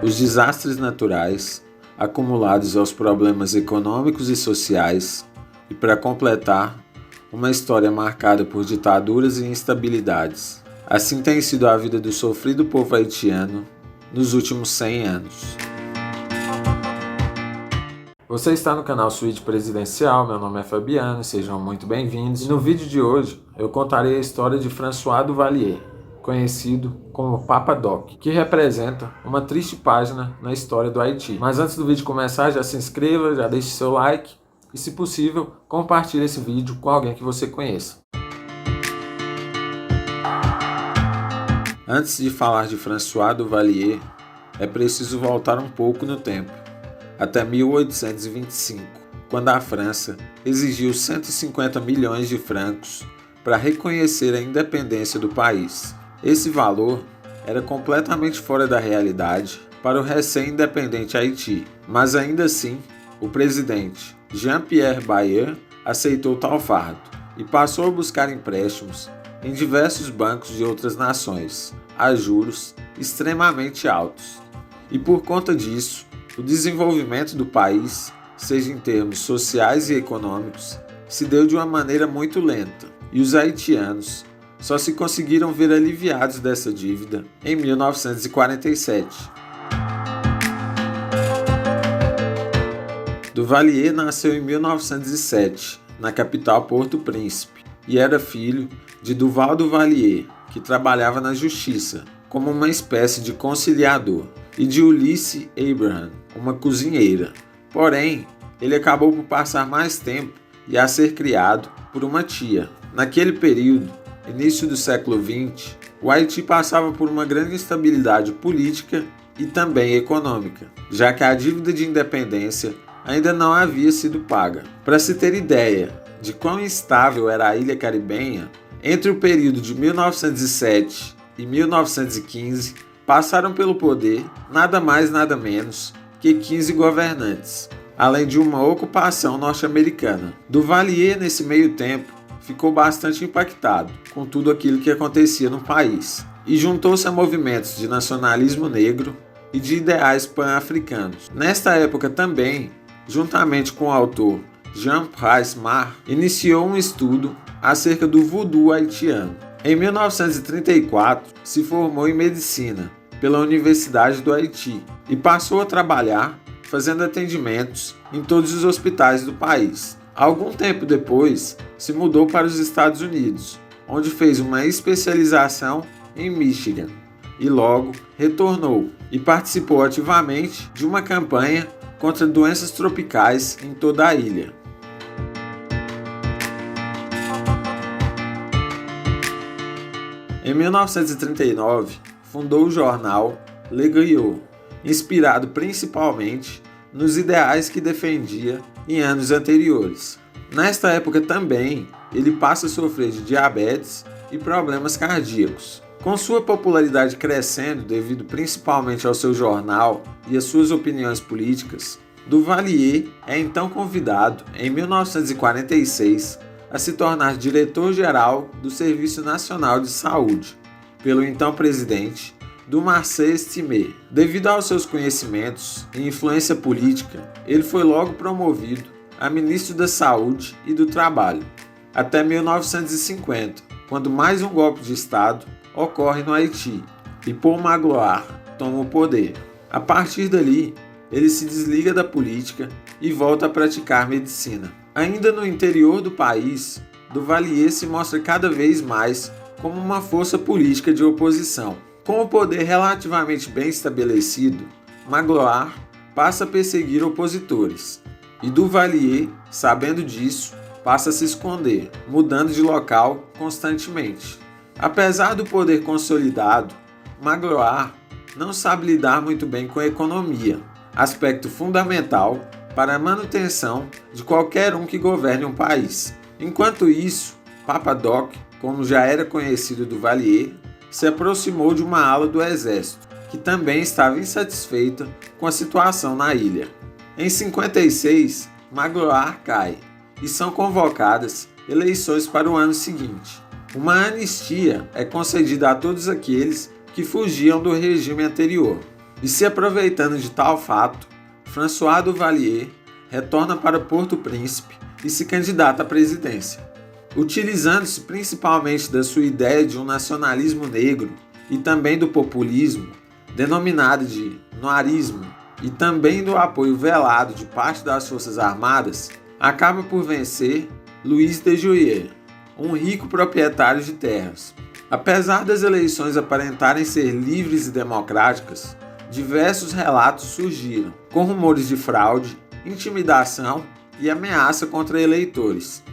os desastres naturais, acumulados aos problemas econômicos e sociais, e para completar, uma história marcada por ditaduras e instabilidades. Assim tem sido a vida do sofrido povo haitiano nos últimos 100 anos. Você está no canal Suíte Presidencial, meu nome é Fabiano, sejam muito bem-vindos. E no vídeo de hoje eu contarei a história de François Duvalier, conhecido como Papa Doc, que representa uma triste página na história do Haiti. Mas antes do vídeo começar, já se inscreva, já deixe seu like e, se possível, compartilhe esse vídeo com alguém que você conheça. Antes de falar de François Duvalier, é preciso voltar um pouco no tempo, até 1825, quando a França exigiu 150 milhões de francos para reconhecer a independência do país. Esse valor era completamente fora da realidade para o recém-independente Haiti, mas ainda assim, o presidente Jean-Pierre Bayer aceitou tal fardo e passou a buscar empréstimos em diversos bancos de outras nações, a juros extremamente altos. E por conta disso, o desenvolvimento do país, seja em termos sociais e econômicos, se deu de uma maneira muito lenta, e os haitianos só se conseguiram ver aliviados dessa dívida em 1947. Duvalier nasceu em 1907, na capital Porto Príncipe, e era filho de Duval Duvalier, que trabalhava na justiça, como uma espécie de conciliador, e de Ulisse Abraham, uma cozinheira. Porém, ele acabou por passar mais tempo e a ser criado por uma tia. Naquele período, início do século XX, o Haiti passava por uma grande instabilidade política e também econômica, já que a dívida de independência ainda não havia sido paga. Para se ter ideia de quão instável era a ilha caribenha, entre o período de 1907 e 1915, passaram pelo poder nada mais nada menos que 15 governantes, além de uma ocupação norte-americana. Duvalier, nesse meio tempo, ficou bastante impactado com tudo aquilo que acontecia no país e juntou-se a movimentos de nacionalismo negro e de ideais pan-africanos. Nesta época também, juntamente com o autor Jean Price Mar, iniciou um estudo acerca do voodoo haitiano. Em 1934, se formou em medicina pela Universidade do Haiti e passou a trabalhar fazendo atendimentos em todos os hospitais do país. Algum tempo depois, se mudou para os Estados Unidos, onde fez uma especialização em Michigan e logo retornou e participou ativamente de uma campanha contra doenças tropicais em toda a ilha. Em 1939, fundou o jornal Le Griot, inspirado principalmente nos ideais que defendia em anos anteriores. Nesta época também, ele passa a sofrer de diabetes e problemas cardíacos. Com sua popularidade crescendo devido principalmente ao seu jornal e às suas opiniões políticas, Duvalier é então convidado, em 1946, a se tornar diretor-geral do Serviço Nacional de Saúde, pelo então presidente Dumarçais Estimé. Devido aos seus conhecimentos e influência política, ele foi logo promovido a ministro da Saúde e do Trabalho, até 1950, quando mais um golpe de Estado ocorre no Haiti e Paul Magloire toma o poder. A partir dali, ele se desliga da política e volta a praticar medicina. Ainda no interior do país, Duvalier se mostra cada vez mais como uma força política de oposição. Com o poder relativamente bem estabelecido, Magloire passa a perseguir opositores, e Duvalier, sabendo disso, passa a se esconder, mudando de local constantemente. Apesar do poder consolidado, Magloire não sabe lidar muito bem com a economia, aspecto fundamental para a manutenção de qualquer um que governe um país. Enquanto isso, Papa Doc, como já era conhecido Duvalier, se aproximou de uma ala do exército, que também estava insatisfeita com a situação na ilha. Em 56, Magloire cai e são convocadas eleições para o ano seguinte. Uma anistia é concedida a todos aqueles que fugiam do regime anterior. E se aproveitando de tal fato, François Duvalier retorna para Porto Príncipe e se candidata à presidência. Utilizando-se principalmente da sua ideia de um nacionalismo negro e também do populismo, denominado de noirismo, e também do apoio velado de parte das Forças Armadas, acaba por vencer Louis de Joyeuse, um rico proprietário de terras. Apesar das eleições aparentarem ser livres e democráticas, diversos relatos surgiram, com rumores de fraude, intimidação e ameaça contra eleitores.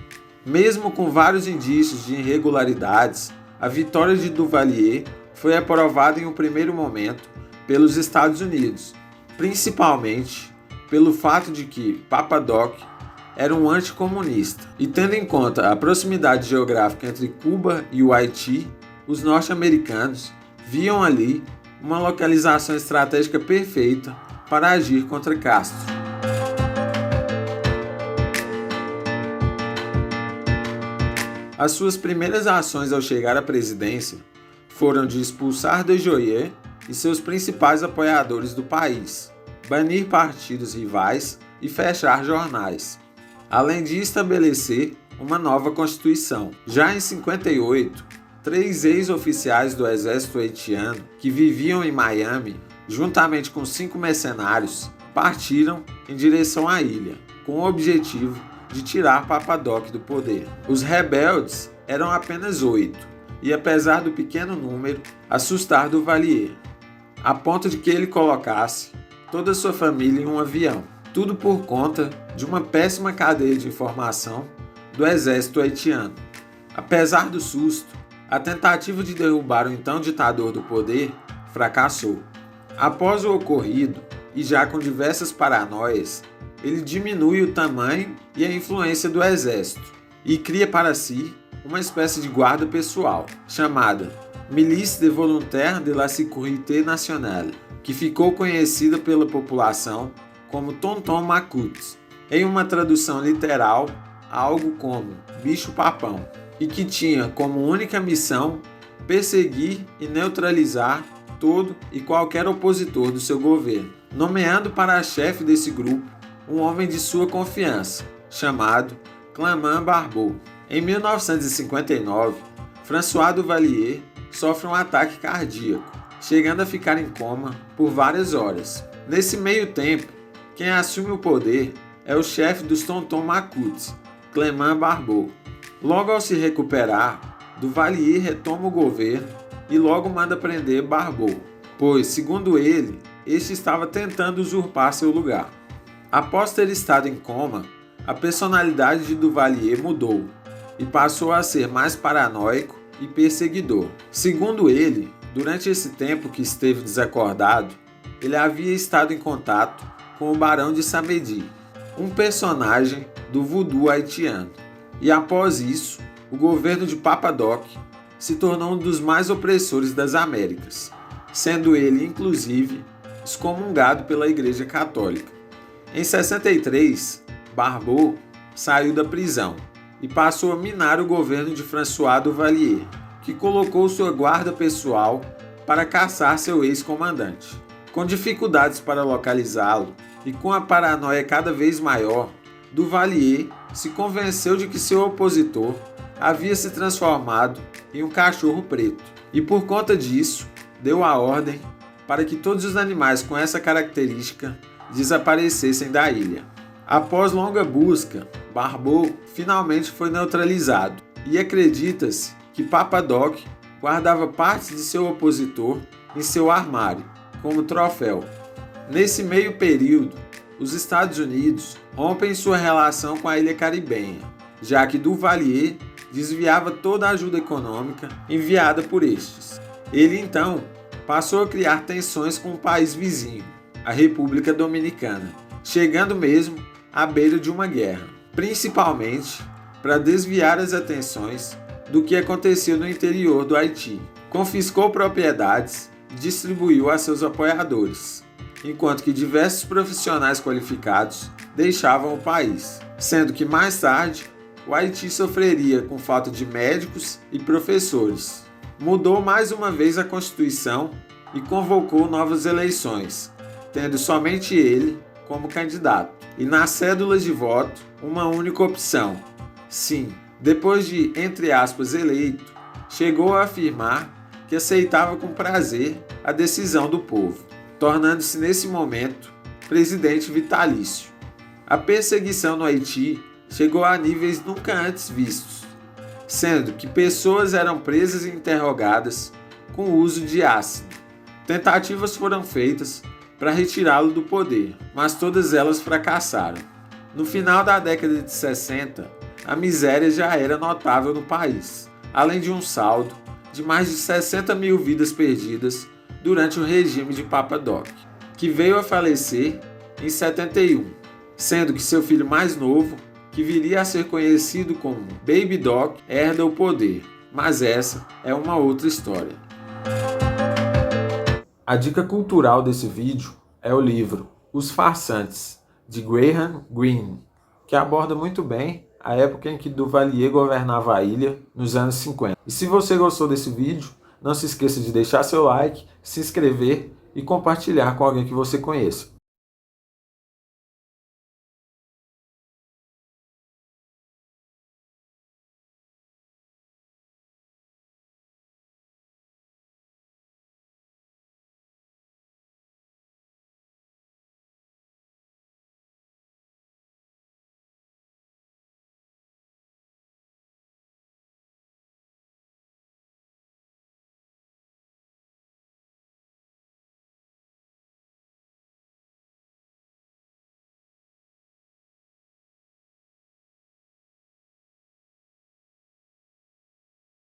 Mesmo com vários indícios de irregularidades, a vitória de Duvalier foi aprovada em um primeiro momento pelos Estados Unidos, principalmente pelo fato de que Papa Doc era um anticomunista, e tendo em conta a proximidade geográfica entre Cuba e o Haiti, os norte-americanos viam ali uma localização estratégica perfeita para agir contra Castro. As suas primeiras ações ao chegar à presidência foram de expulsar de Joyeuse e seus principais apoiadores do país, banir partidos rivais e fechar jornais, além de estabelecer uma nova Constituição. Já em 58, 3 ex-oficiais do exército haitiano que viviam em Miami, juntamente com 5 mercenários, partiram em direção à ilha, com o objetivo de tirar Papa Doc do poder. Os rebeldes eram apenas 8, e apesar do pequeno número, assustaram Duvalier, a ponto de que ele colocasse toda a sua família em um avião. Tudo por conta de uma péssima cadeia de informação do exército haitiano. Apesar do susto, a tentativa de derrubar o então ditador do poder fracassou. Após o ocorrido, e já com diversas paranoias, ele diminui o tamanho e a influência do exército e cria para si uma espécie de guarda pessoal, chamada Milice de Volontaires de la Sécurité Nationale, que ficou conhecida pela população como Tonton Macoutes, em uma tradução literal, algo como bicho-papão, e que tinha como única missão perseguir e neutralizar todo e qualquer opositor do seu governo, nomeando para chefe desse grupo um homem de sua confiança, chamado Clément Barbeau. Em 1959, François Duvalier sofre um ataque cardíaco, chegando a ficar em coma por várias horas. Nesse meio tempo, quem assume o poder é o chefe dos Tonton Macoutes, Clément Barbeau. Logo ao se recuperar, Duvalier retoma o governo e logo manda prender Barbeau, pois, segundo ele, este estava tentando usurpar seu lugar. Após ter estado em coma, a personalidade de Duvalier mudou e passou a ser mais paranoico e perseguidor. Segundo ele, durante esse tempo que esteve desacordado, ele havia estado em contato com o Barão de Samedi, um personagem do voodoo haitiano. E após isso, o governo de Papa Doc se tornou um dos mais opressores das Américas, sendo ele, inclusive, excomungado pela Igreja Católica. Em 63, Barbeau saiu da prisão e passou a minar o governo de François Duvalier, que colocou sua guarda pessoal para caçar seu ex-comandante. Com dificuldades para localizá-lo e com a paranoia cada vez maior, Duvalier se convenceu de que seu opositor havia se transformado em um cachorro preto e, por conta disso, deu a ordem para que todos os animais com essa característica desaparecessem da ilha. Após longa busca, Barbeau finalmente foi neutralizado e acredita-se que Papa Doc guardava partes de seu opositor em seu armário, como troféu. Nesse meio período, os Estados Unidos rompem sua relação com a ilha caribenha, já que Duvalier desviava toda a ajuda econômica enviada por estes. Ele então passou a criar tensões com o país vizinho, a República Dominicana, chegando mesmo à beira de uma guerra, principalmente para desviar as atenções do que acontecia no interior do Haiti. Confiscou propriedades e distribuiu a seus apoiadores, enquanto que diversos profissionais qualificados deixavam o país, sendo que mais tarde o Haiti sofreria com falta de médicos e professores. Mudou mais uma vez a Constituição e convocou novas eleições, tendo somente ele como candidato. E nas cédulas de voto, uma única opção. Sim, depois de, entre aspas, eleito, chegou a afirmar que aceitava com prazer a decisão do povo, tornando-se nesse momento presidente vitalício. A perseguição no Haiti chegou a níveis nunca antes vistos, sendo que pessoas eram presas e interrogadas com o uso de ácido. Tentativas foram feitas para retirá-lo do poder, mas todas elas fracassaram. No final da década de 60, a miséria já era notável no país, além de um saldo de mais de 60 mil vidas perdidas durante o regime de Papa Doc, que veio a falecer em 71, sendo que seu filho mais novo, que viria a ser conhecido como Baby Doc, herda o poder, mas essa é uma outra história. A dica cultural desse vídeo é o livro Os Farsantes, de Graham Greene, que aborda muito bem a época em que Duvalier governava a ilha nos anos 50. E se você gostou desse vídeo, não se esqueça de deixar seu like, se inscrever e compartilhar com alguém que você conheça.